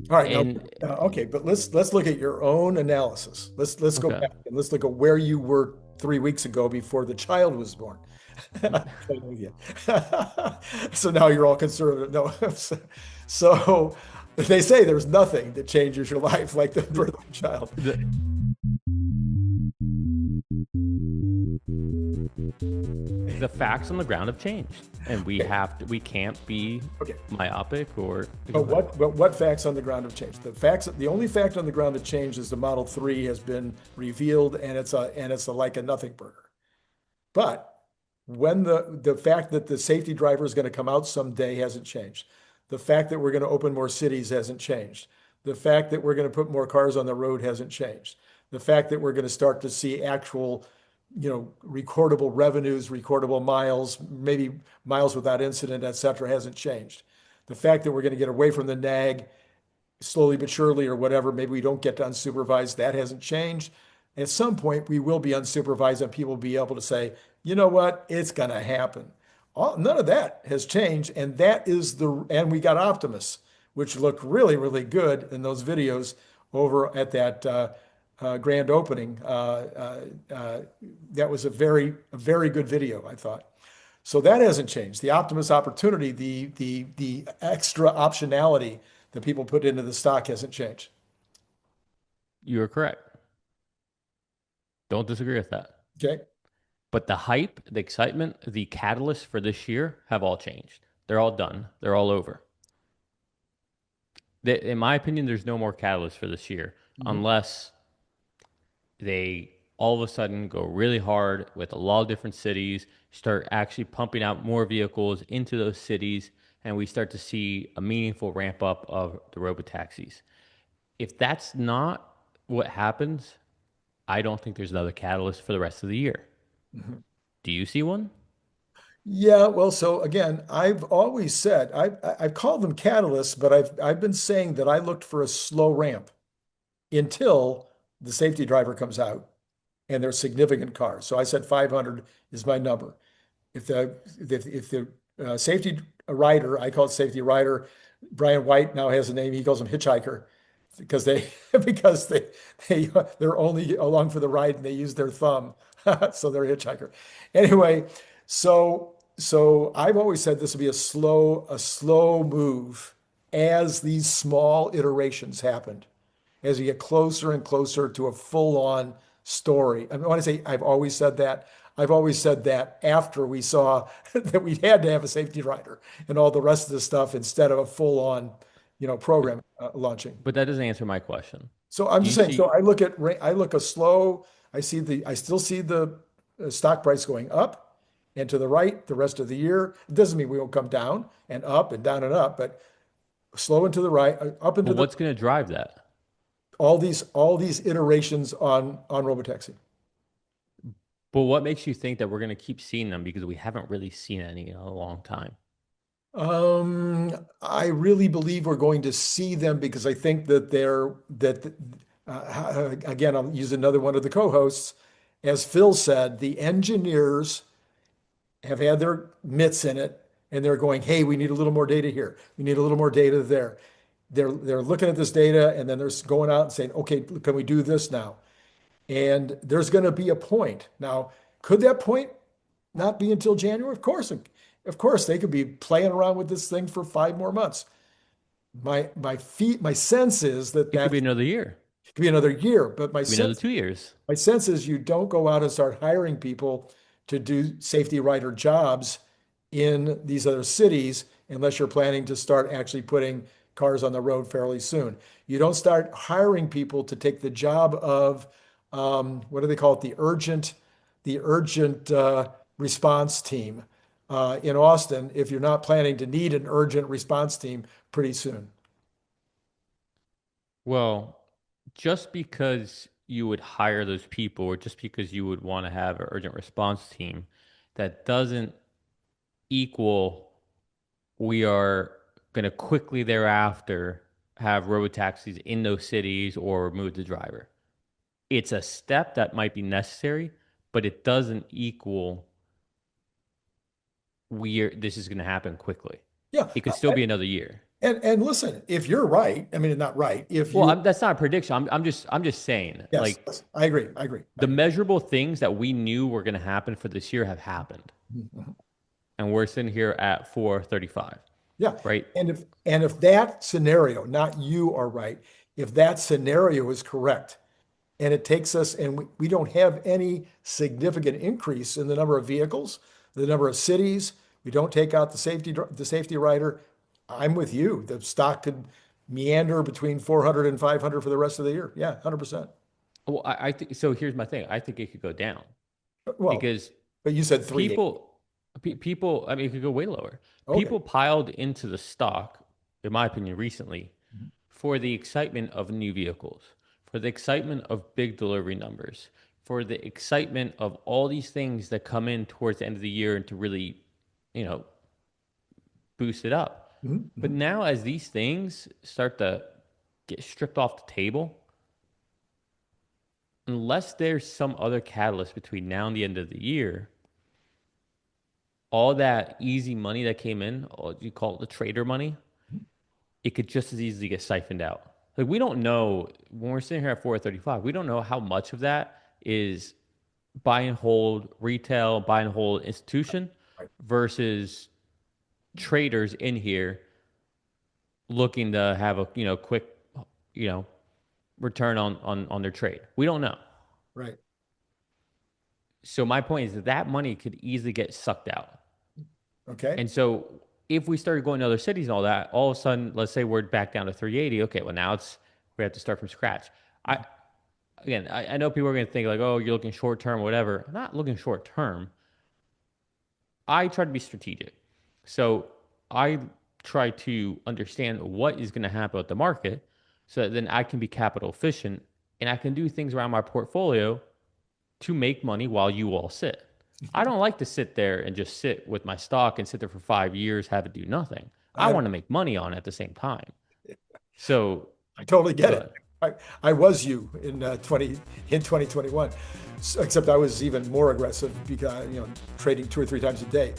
All right, now, And okay, but let's look at your own analysis. Let's go okay, back and let's look at where you were 3 weeks ago before the child was born. I'm playing with you. So now you're all conservative. No, so they say there's nothing that changes your life like the the, birth of a child. the the facts on the ground have changed, and Okay, we can't be okay. myopic or go But ahead. what facts on the ground have changed? The only fact on the ground that changed is the Model 3 has been revealed and it's a like a nothing burger. But when the fact that the safety driver is going to come out someday hasn't changed. The fact that we're going to open more cities hasn't changed. The fact that we're going to put more cars on the road hasn't changed. The fact that we're going to start to see actual, recordable revenues, recordable miles, maybe miles without incident, et cetera, hasn't changed. The fact that we're going to get away from the nag slowly but surely or whatever, maybe we don't get to unsupervised, that hasn't changed. At some point, we will be unsupervised and people will be able to say, you know what, it's going to happen. None of that has changed. And we got Optimus, which looked really, really good in those videos over at that grand opening. That was a very good video, I thought. So that hasn't changed. The Optimus opportunity, the extra optionality that people put into the stock hasn't changed. You are correct. Don't disagree with that. Okay. But the hype, the excitement, the catalyst for this year have all changed. They're all done. They're all over. In my opinion, there's no more catalyst for this year Mhm. unless they all of a sudden go really hard with a lot of different cities, start actually pumping out more vehicles into those cities, and we start to see a meaningful ramp up of the robotaxis. If that's not what happens, I don't think there's another catalyst for the rest of the year. Mhm. Do you see one? Yeah, well, so again, I've always said I've called them catalysts, but I've been saying that I looked for a slow ramp until the safety driver comes out and they're significant cars. So I said 500 is my number. If the safety rider, I call it safety rider, Brian White now has a name. He calls him hitchhiker because they because they're only along for the ride and they use their thumb, so they're a hitchhiker. Anyway, so I've always said this will be a slow move as these small iterations happened, as we get closer and closer to a full-on story. I mean, when I say I've always said that, I've always said that after we saw that we had to have a safety rider and all the rest of the stuff instead of a full-on, But program launching. but that doesn't answer my question. So I'm Do just you saying. So see I look at I look a slow. I still see the stock price going up and to the right the rest of the year. It doesn't mean we won't come down and up and down and up, but slow and to the right, up but into the what's going to drive that? all these iterations on Robotaxi. But what makes you think that we're going to keep seeing them because we haven't really seen any in a long time? I really believe we're going to see them because I think again, I'll use another one of the co-hosts. As Phil said, the engineers have had their mitts in it and they're going, hey, we need a little more data here. We need a little more data there. They're looking at this data and then they're going out and saying, okay, can we do this now? And there's going to be a point. Now, could that point not be until January? Of course, they could be playing around with this thing for 5 more months. My sense is that It could be that another year, could be another year, but my it could be another sense 2 years. my sense is you don't go out and start hiring people to do safety rider jobs in these other cities unless you're planning to start actually putting cars on the road fairly soon. You don't start hiring people to take the job of what do they call it? The urgent response team in Austin if you're not planning to need an urgent response team pretty soon. Well, just because you would hire those people or just because you would want to have an urgent response team, that doesn't equal we are going to quickly thereafter have robotaxis in those cities or remove the driver. It's a step that might be necessary, but it doesn't equal this is going to happen quickly. Yeah. It could still be another year. And listen, if you're right, I mean, not right, if you, Well, that's not a prediction. I'm just saying, yes, like, yes, I agree. I agree. the measurable things that we knew were going to happen for this year have happened, Mhm. and we're sitting here at 435, Yeah. right? And if that scenario, not you are right, if that scenario is correct, and it takes us, and we don't have any significant increase in the number of vehicles, the number of cities, we don't take out the safety rider, I'm with you. The stock could meander between 400 and 500 for the rest of the year. Yeah, 100%. Well, I think so. Here's my thing. I think it could go down Well, because but you said 380. people. I mean, it could go way lower. Okay. People piled into the stock, in my opinion, recently for the excitement of new vehicles, for the excitement of big delivery numbers, for the excitement of all these things that come in towards the end of the year and to really, you know, boost it up. Mhm, But mhm. now, as these things start to get stripped off the table, unless there's some other catalyst between now and the end of the year, all that easy money that came in, or you call it the trader money, it could just as easily get siphoned out. Like, we don't know when we're sitting here at 435, we don't know how much of that is buy and hold retail, buy and hold institution Right. versus traders in here looking to have a quick return on their trade. We don't know. Right. So my point is that that money could easily get sucked out. Okay. And so if we started going to other cities and all that, all of a sudden, let's say we're back down to 380. Okay, well now we have to start from scratch. I know people are going to think like, oh, you're looking short term, whatever. I'm not looking short term. I try to be strategic. So I try to understand what is going to happen with the market so that then I can be capital efficient and I can do things around my portfolio to make money while you all sit. I don't like to sit there and just sit with my stock and sit there for 5 years, have it do nothing. I want to make money on it at the same time. So I totally get good. it. I was you in 2021, except I was even more aggressive because trading 2 or 3 times a day.